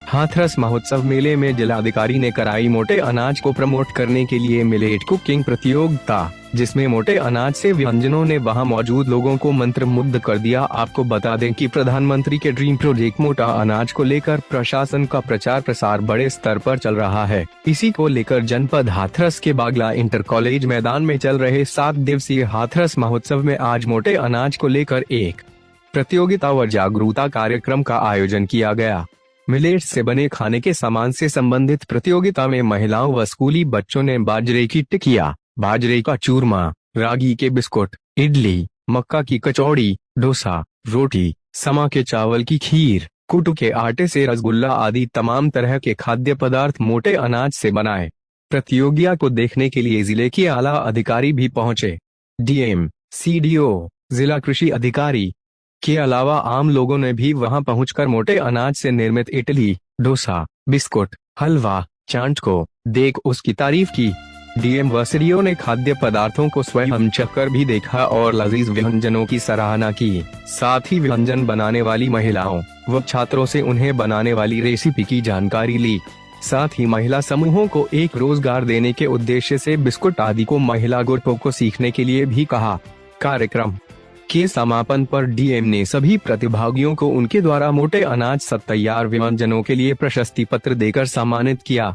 हाथरस महोत्सव मेले में जिलाधिकारी ने कराई मोटे अनाज को प्रमोट करने के लिए मिलेट कुकिंग प्रतियोगिता, जिसमें मोटे अनाज से व्यंजनों ने वहां मौजूद लोगों को मंत्रमुग्ध कर दिया। आपको बता दें कि प्रधानमंत्री के ड्रीम प्रोजेक्ट मोटा अनाज को लेकर प्रशासन का प्रचार प्रसार बड़े स्तर पर चल रहा है। इसी को लेकर जनपद हाथरस के बागला इंटर कॉलेज मैदान में चल रहे 7 दिवसीय हाथरस महोत्सव में आज मोटे अनाज को लेकर एक प्रतियोगिता व जागरूकता कार्यक्रम का आयोजन किया गया। मिलेट्स से बने खाने के सामान से संबंधित प्रतियोगिता में महिलाओं व स्कूली बच्चों ने बाजरे की टिकिया, बाजरे का चूरमा, रागी के बिस्कुट, इडली, मक्का की कचौड़ी, डोसा, रोटी, समा के चावल की खीर, कुट्टू के आटे से रसगुल्ला आदि तमाम तरह के खाद्य पदार्थ मोटे अनाज से बनाए। प्रतियोगिता को देखने के लिए जिले के आला अधिकारी भी पहुंचे। डीएम, सीडीओ, जिला कृषि अधिकारी के अलावा आम लोगों ने भी वहां पहुंचकर मोटे अनाज से निर्मित इडली, डोसा, बिस्कुट, हलवा, चाट को देख उसकी तारीफ की। डीएम व सीडीओ ने खाद्य पदार्थों को स्वयं चखकर भी देखा और लजीज व्यंजनों की सराहना की। साथ ही व्यंजन बनाने वाली महिलाओं व छात्रों से उन्हें बनाने वाली रेसिपी की जानकारी ली। साथ ही महिला समूहों को एक रोजगार देने के उद्देश्य से बिस्कुट आदि को महिला ग्रुपों को सीखने के लिए भी कहा। कार्यक्रम के समापन पर डीएम ने सभी प्रतिभागियों को उनके द्वारा मोटे अनाज से तैयार व्यंजनों के लिए प्रशस्ति पत्र देकर सम्मानित किया।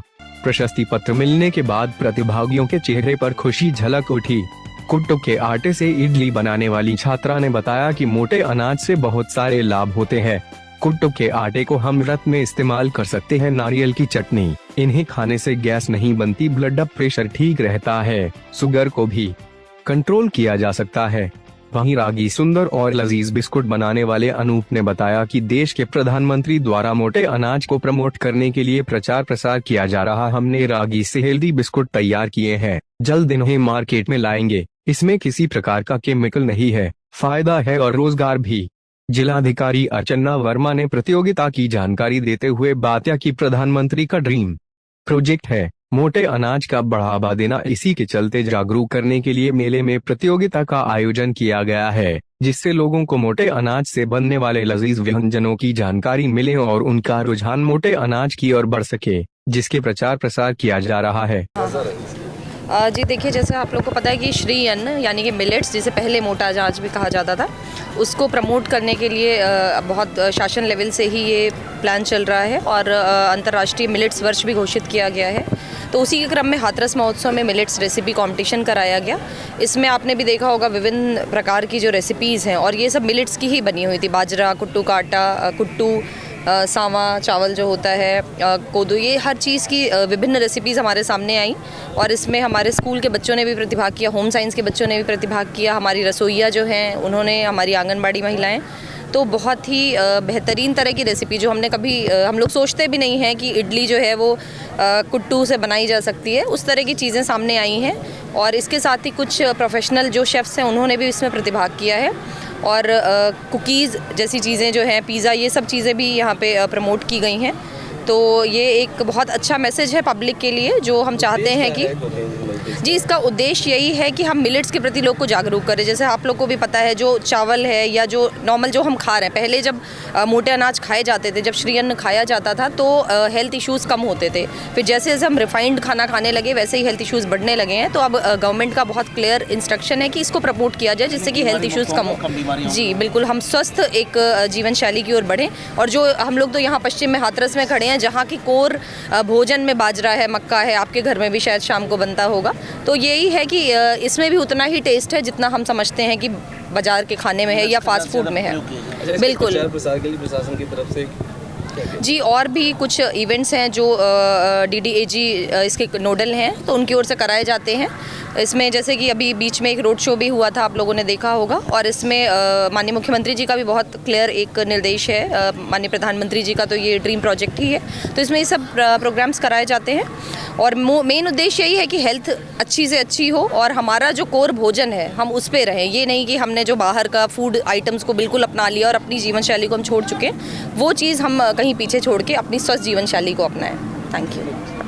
प्रशस्ति पत्र मिलने के बाद प्रतिभागियों के चेहरे पर खुशी झलक उठी। कुट्टू के आटे से इडली बनाने वाली छात्रा ने बताया कि मोटे अनाज से बहुत सारे लाभ होते हैं। कुट्टू के आटे को हम व्रत में इस्तेमाल कर सकते हैं। नारियल की चटनी, इन्हें खाने से गैस नहीं बनती, ब्लड प्रेशर ठीक रहता है, शुगर को भी कंट्रोल किया जा सकता है। वहीं रागी सुंदर और लजीज बिस्कुट बनाने वाले अनूप ने बताया कि देश के प्रधानमंत्री द्वारा मोटे अनाज को प्रमोट करने के लिए प्रचार प्रसार किया जा रहा। हमने रागी से हेल्दी बिस्कुट तैयार किए हैं, जल्द इन्हें मार्केट में लाएंगे। इसमें किसी प्रकार का केमिकल नहीं है, फायदा है और रोजगार भी। जिलाधिकारी अर्चना वर्मा ने प्रतियोगिता की जानकारी देते हुए बात की प्रधानमंत्री का ड्रीम प्रोजेक्ट है मोटे अनाज का बढ़ावा देना। इसी के चलते जागरूक करने के लिए मेले में प्रतियोगिता का आयोजन किया गया है, जिससे लोगों को मोटे अनाज से बनने वाले लजीज व्यंजनों की जानकारी मिले और उनका रुझान मोटे अनाज की ओर बढ़ सके, जिसके प्रचार प्रसार किया जा रहा है। जी देखिए, जैसे आप लोग को पता है कि श्री अन्न यानी कि मिलेट्स, जिसे पहले मोटा अनाज भी कहा जाता था, उसको प्रमोट करने के लिए बहुत शासन लेवल से ही ये प्लान चल रहा है और अंतर्राष्ट्रीय मिलेट्स वर्ष भी घोषित किया गया है। तो उसी के क्रम में हाथरस महोत्सव में मिलेट्स रेसिपी कंपटीशन कराया गया। इसमें आपने भी देखा होगा विभिन्न प्रकार की जो रेसिपीज़ हैं, और ये सब मिलेट्स की ही बनी हुई थी। बाजरा, कुट्टू का आटा, कुट्टू, सावा चावल जो होता है, कोदो, ये हर चीज़ की विभिन्न रेसिपीज़ हमारे सामने आई। और इसमें हमारे स्कूल के बच्चों ने भी प्रतिभाग किया, होम साइंस के बच्चों ने भी प्रतिभाग किया, हमारी रसोइया जो हैं उन्होंने, हमारी आंगनबाड़ी महिलाएं, तो बहुत ही बेहतरीन तरह की रेसिपी जो हमने कभी हम लोग सोचते भी नहीं हैं कि इडली जो है वो कुट्टू से बनाई जा सकती है, उस तरह की चीज़ें सामने आई हैं। और इसके साथ ही कुछ प्रोफेशनल जो शेफ़्स हैं उन्होंने भी इसमें प्रतिभाग किया है। और कुकीज़ जैसी चीज़ें जो हैं, पिज़्ज़ा, ये सब चीज़ें भी यहाँ पे प्रमोट की गई हैं। तो ये एक बहुत अच्छा मैसेज है पब्लिक के लिए, जो हम चाहते हैं कि जी, इसका उद्देश्य यही है कि हम मिलेट्स के प्रति लोग को जागरूक करें। जैसे आप लोग को भी पता है, जो चावल है या जो नॉर्मल जो हम खा रहे हैं, पहले जब मोटे अनाज खाए जाते थे, जब श्री अन्न खाया जाता था, तो हेल्थ इश्यूज़ कम होते थे। फिर जैसे जैसे हम रिफाइंड खाना खाने लगे, वैसे ही हेल्थ इश्यूज़ बढ़ने लगे हैं। तो अब गवर्नमेंट का बहुत क्लियर इंस्ट्रक्शन है कि इसको प्रमोट किया जाए, जिससे कि हेल्थ इश्यूज़ कम हो। जी बिल्कुल, हम स्वस्थ एक जीवन शैली की ओर बढ़ें। और जो हम लोग तो यहाँ पश्चिम में हाथरस में खड़े हैं, जहाँ की कोर भोजन में बाजरा है, मक्का है, आपके घर में भी शायद शाम को बनता होगा। तो यही है कि इसमें भी उतना ही टेस्ट है जितना हम समझते हैं कि बाजार के खाने में है या फास्ट फूड में है। बिल्कुल, प्रसार के लिए प्रशासन की तरफ से जी और भी कुछ इवेंट्स हैं जो डीडीएजी इसके नोडल हैं, तो उनकी ओर से कराए जाते हैं। इसमें जैसे कि अभी बीच में एक रोड शो भी हुआ था, आप लोगों ने देखा होगा। और इसमें माननीय मुख्यमंत्री जी का भी बहुत क्लियर एक निर्देश है, माननीय प्रधानमंत्री जी का तो ये ड्रीम प्रोजेक्ट ही है। तो इसमें ये सब प्रोग्राम्स कराए जाते हैं और मेन उद्देश्य यही है कि हेल्थ अच्छी से अच्छी हो और हमारा जो कोर भोजन है हम उस पर रहें। ये नहीं कि हमने जो बाहर का फूड आइटम्स को बिल्कुल अपना लिया और अपनी जीवन शैली को हम छोड़ चुके हैं, वो चीज़ हम कहीं पीछे छोड़ के अपनी स्वस्थ जीवन शैली को अपनाएं। Thank you.